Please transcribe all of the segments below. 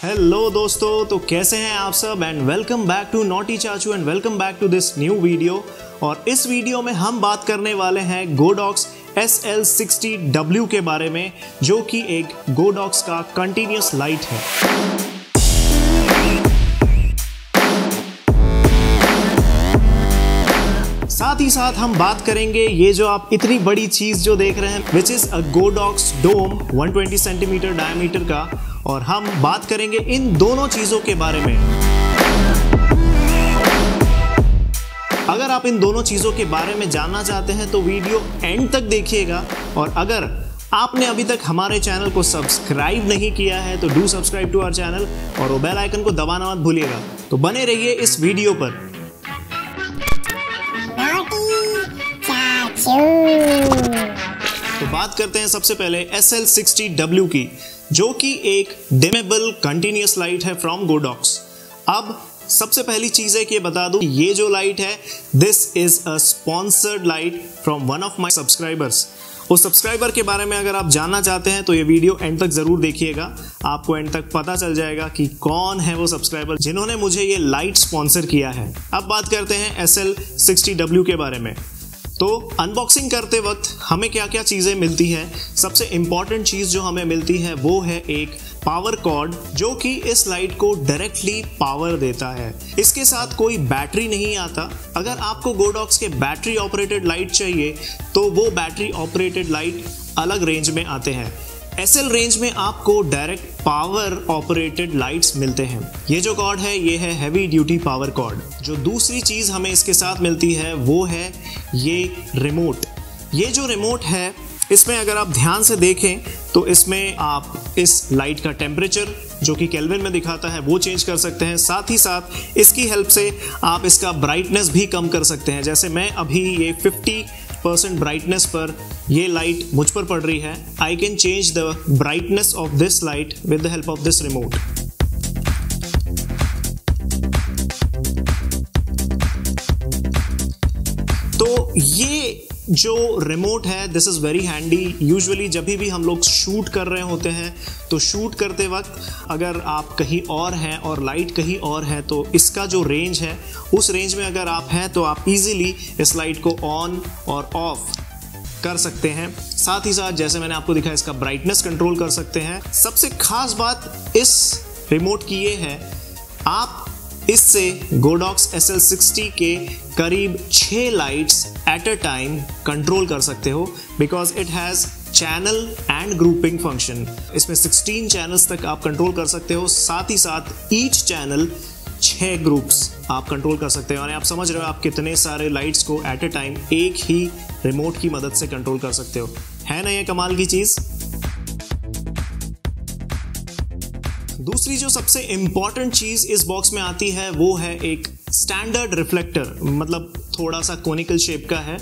Hello दोस्तों, तो कैसे हैं आप सब and welcome back to naughty Chachu and welcome back to this new video. और इस वीडियो में हम बात करने वाले हैं गोडॉक्स SL60W के बारे में, जो कि एक गोडॉक्स का कंटिन्यूस लाइट है। साथ ही साथ हम बात करेंगे ये जो आप इतनी बड़ी चीज जो देख रहे हैं which is a Godox dome 120 centimetre diameter का, और हम बात करेंगे इन दोनों चीजों के बारे में। अगर आप इन दोनों चीजों के बारे में जानना चाहते हैं तो वीडियो एंड तक देखिएगा, और अगर आपने अभी तक हमारे चैनल को सब्सक्राइब नहीं किया है तो do subscribe to our channel और वो बेल आइकन को दबाना मत भूलिएगा। तो बने रहिए इस वीडियो पर। तो बात करते हैं सबसे पहले SL60W की, जो कि एक डिमेबल कंटिन्यूस लाइट है फ्रॉम गोडॉक्स। अब सबसे पहली चीज है कि बता दूं, ये जो लाइट है this is a sponsored light from one of my subscribers. उस सब्सक्राइबर के बारे में अगर आप जानना चाहते हैं तो ये वीडियो एंड तक जरूर देखिएगा, आपको एंड तक पता चल जाएगा कि कौन है वो सब्सक्राइबर जिन्होंने मुझे ये लाइट स्पॉन्सर किया है। अब बात करते हैं SL60W के बारे में। तो अनबॉक्सिंग करते वक्त हमें क्या क्या चीज़ें मिलती हैं। सबसे इम्पॉर्टेंट चीज़ जो हमें मिलती है वो है एक पावर कॉर्ड, जो कि इस लाइट को डायरेक्टली पावर देता है। इसके साथ कोई बैटरी नहीं आता। अगर आपको गोडॉक्स के बैटरी ऑपरेटेड लाइट चाहिए तो वो बैटरी ऑपरेटेड लाइट अलग रेंज में आते हैं। SL रेंज में आपको डायरेक्ट पावर ऑपरेटेड लाइट्स मिलते हैं। ये जो कॉर्ड है ये है हैवी ड्यूटी पावर कॉर्ड। जो दूसरी चीज हमें इसके साथ मिलती है वो है ये रिमोट। ये जो रिमोट है इसमें अगर आप ध्यान से देखें तो इसमें आप इस लाइट का टेम्परेचर जो कि केल्विन में दिखाता है वो चेंज कर सकते हैं। साथ ही साथ इसकी हेल्प से आप इसका ब्राइटनेस भी कम कर सकते हैं। जैसे मैं अभी ये 50% ब्राइटनेस पर ये लाइट मुझ पर पड़ रही है। I can change the brightness of this light with the help of this remote. तो ये जो रिमोट है this is very handy. Usually जब भी हम लोग शूट कर रहे होते हैं तो शूट करते वक्त अगर आप कहीं और हैं और लाइट कहीं और है तो इसका जो रेंज है उस रेंज में अगर आप हैं तो आप इजीली इस लाइट को ऑन और ऑफ कर सकते हैं। साथ ही साथ जैसे मैंने आपको दिखाया इसका ब्राइटनेस कंट्रोल कर सकते हैं। सबसे खास बात इस रिमोट की ये है, आप इससे गोडॉक्स SL60 के करीब 6 lights at a time control कर सकते हो, because it has channel and grouping function. इसमें 16 चैनल्स तक आप कंट्रोल कर सकते हो। साथ ही साथ ईच चैनल 6 ग्रुप्स आप कंट्रोल कर सकते हो। और आप समझ रहे हो आप कितने सारे लाइट्स को एट अ टाइम एक ही रिमोट की मदद से कंट्रोल कर सकते हो। है ना ये कमाल की चीज़। दूसरी जो सबसे इंपॉर्टेंट चीज इस बॉक्स में आती है वो है एक स्टैंडर्ड रिफ्लेक्टर, मतलब थोड़ा सा कोनिकल शेप का है,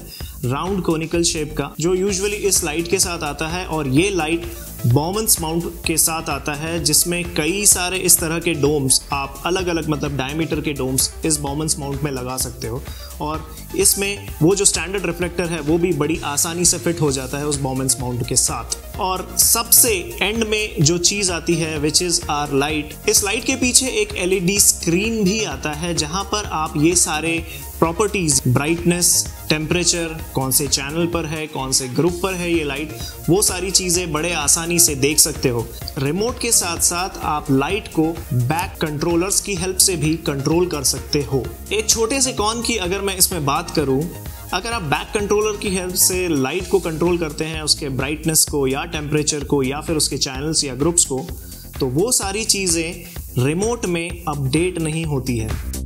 राउंड कोनिकल शेप का, जो यूजुअली इस लाइट के साथ आता है। और ये लाइट बॉमन्स माउंट के साथ आता है, जिसमें कई सारे इस तरह के डोम्स आप अलग अलग मतलब डायमीटर के डोम्स इस बॉमन्स माउंट में लगा सकते हो। और इसमें वो जो स्टैंडर्ड रिफ्लेक्टर है वो भी बड़ी आसानी से फिट हो जाता है उस बॉमन्स माउंट के साथ। और सबसे एंड में जो चीज़ आती है विच इज़ आवर लाइट। इस लाइट के पीछे एक LED स्क्रीन भी आता है, जहाँ पर आप ये सारे प्रॉपर्टीज, ब्राइटनेस, टेम्परेचर, कौन से चैनल पर है, कौन से ग्रुप पर है ये लाइट, वो सारी चीज़ें बड़े आसानी से देख सकते हो। रिमोट के साथ साथ आप लाइट को बैक कंट्रोलर्स की हेल्प से भी कंट्रोल कर सकते हो। एक छोटे से कॉन की अगर मैं इसमें बात करूं, अगर आप बैक कंट्रोलर की हेल्प से लाइट को कंट्रोल करते हैं, उसके ब्राइटनेस को या टेम्परेचर को या फिर उसके चैनल्स या ग्रुप्स को, तो वो सारी चीज़ें रिमोट में अपडेट नहीं होती है।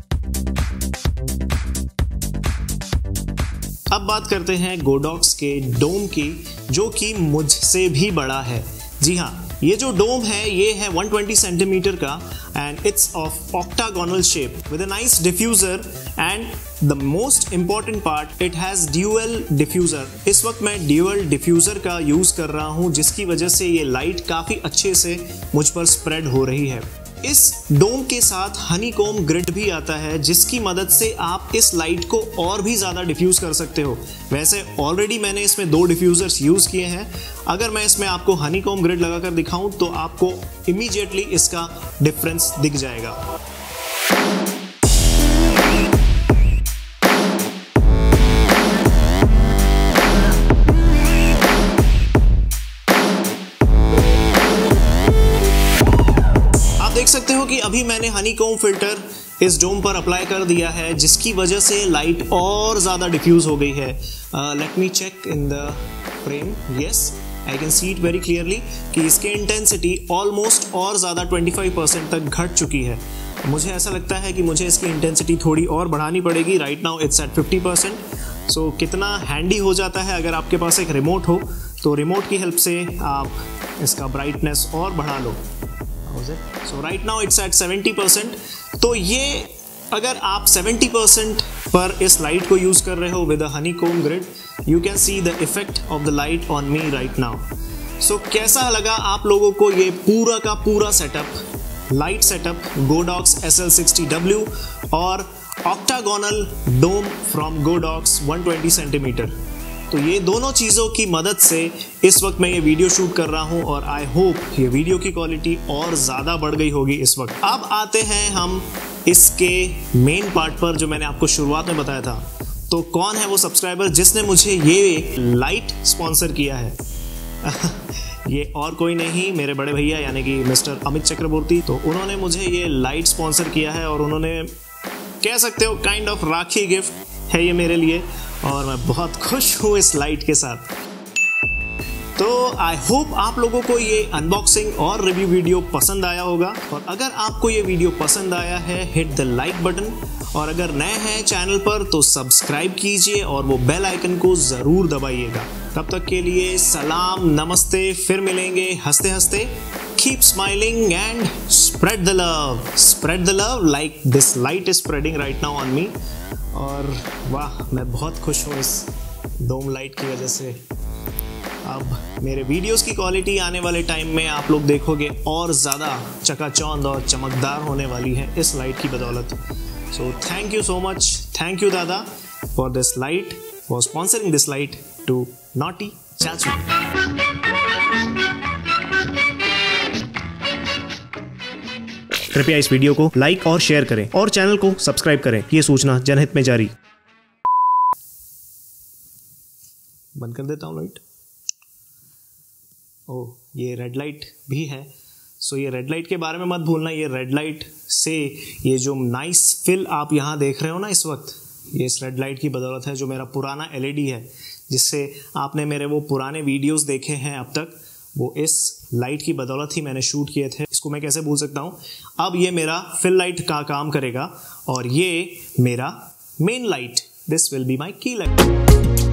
अब बात करते हैं गोडॉक्स के डोम की, जो कि मुझसे भी बड़ा है। जी हाँ, ये जो डोम है ये है 120 सेंटीमीटर का and it's of octagonal shape with a nice diffuser and the most important part it has dual diffuser. इस वक्त मैं ड्यूअल डिफ्यूजर का यूज़ कर रहा हूँ, जिसकी वजह से ये लाइट काफ़ी अच्छे से मुझ पर स्प्रेड हो रही है। इस डोम के साथ हनीकॉम्ब ग्रिड भी आता है, जिसकी मदद से आप इस लाइट को और भी ज़्यादा डिफ्यूज़ कर सकते हो। वैसे ऑलरेडी मैंने इसमें 2 डिफ्यूज़र्स यूज़ किए हैं। अगर मैं इसमें आपको हनीकॉम्ब ग्रिड लगाकर दिखाऊं तो आपको इमीडिएटली इसका डिफरेंस दिख जाएगा। देख सकते हो कि अभी मैंने हनीकॉम्ब फिल्टर इस डोम पर अप्लाई कर दिया है, जिसकी वजह से लाइट और ज़्यादा डिफ्यूज़ हो गई है। Let me check in the frame. Yes, I can see it very clearly कि इसकी इंटेंसिटी ऑलमोस्ट और ज़्यादा 25% तक घट चुकी है। मुझे ऐसा लगता है कि मुझे इसकी इंटेंसिटी थोड़ी और बढ़ानी पड़ेगी। Right now it's at 50%। So कितना हैंडी हो जाता है अगर आपके पास एक रिमोट हो, तो रिमोट की हेल्प से आप इसका ब्राइटनेस और बढ़ा लो। So right now it's at 70%। तो ये अगर आप 70% पर इस लाइट को यूज़ कर रहे हो with a honeycomb grid, you can see the effect of the light on me right now. So कैसा लगा आप लोगों को ये पूरा का पूरा setup, light setup Godox SL60W और octagonal dome from Godox 120 centimetre. तो ये दोनों चीज़ों की मदद से इस वक्त मैं ये वीडियो शूट कर रहा हूँ और आई होप ये वीडियो की क्वालिटी और ज़्यादा बढ़ गई होगी इस वक्त। अब आते हैं हम इसके मेन पार्ट पर, जो मैंने आपको शुरुआत में बताया था। तो कौन है वो सब्सक्राइबर जिसने मुझे ये लाइट स्पॉन्सर किया है? ये और कोई नहीं, मेरे बड़े भैया यानी कि मिस्टर अमित चक्रवर्ती। तो उन्होंने मुझे ये लाइट स्पॉन्सर किया है और उन्होंने, कह सकते हो काइंड ऑफ राखी गिफ्ट है ये मेरे लिए, और मैं बहुत खुश हूँ इस लाइट के साथ। तो आई होप आप लोगों को ये अनबॉक्सिंग और रिव्यू वीडियो पसंद आया होगा, और अगर आपको ये वीडियो पसंद आया है हिट द लाइक बटन, और अगर नए हैं चैनल पर तो सब्सक्राइब कीजिए और वो बेल आइकन को ज़रूर दबाइएगा। तब तक के लिए सलाम, नमस्ते, फिर मिलेंगे हंसते हंसते। Keep smiling and spread the love, spread the love like this light is spreading right now on me. और वाह, मैं बहुत खुश हूँ इस डोम लाइट की वजह से। अब मेरे वीडियोस की क्वालिटी आने वाले टाइम में आप लोग देखोगे और ज़्यादा चकाचौंध और चमकदार होने वाली है इस लाइट की बदौलत। So thank you so much, thank you दादा for this light, for sponsoring this light to naughty Chachu. कृपया इस वीडियो को लाइक और शेयर करें और चैनल को सब्सक्राइब करें। ये सूचना जनहित में जारी। बंद कर देता हूँ लाइट। ओह, ये रेड लाइट भी है। सो ये रेड लाइट के बारे में मत भूलना। ये रेड लाइट से ये जो नाइस फिल आप यहाँ देख रहे हो ना इस वक्त, ये इस रेड लाइट की बदौलत है, जो मेरा पुराना LED है, जिससे आपने मेरे वो पुराने वीडियोस देखे हैं अब तक, वो इस लाइट की बदौलत ही मैंने शूट किए थे। इसको मैं कैसे भूल सकता हूँ। अब ये मेरा फिल लाइट का काम करेगा और ये मेरा main light, this will be my की लाइट।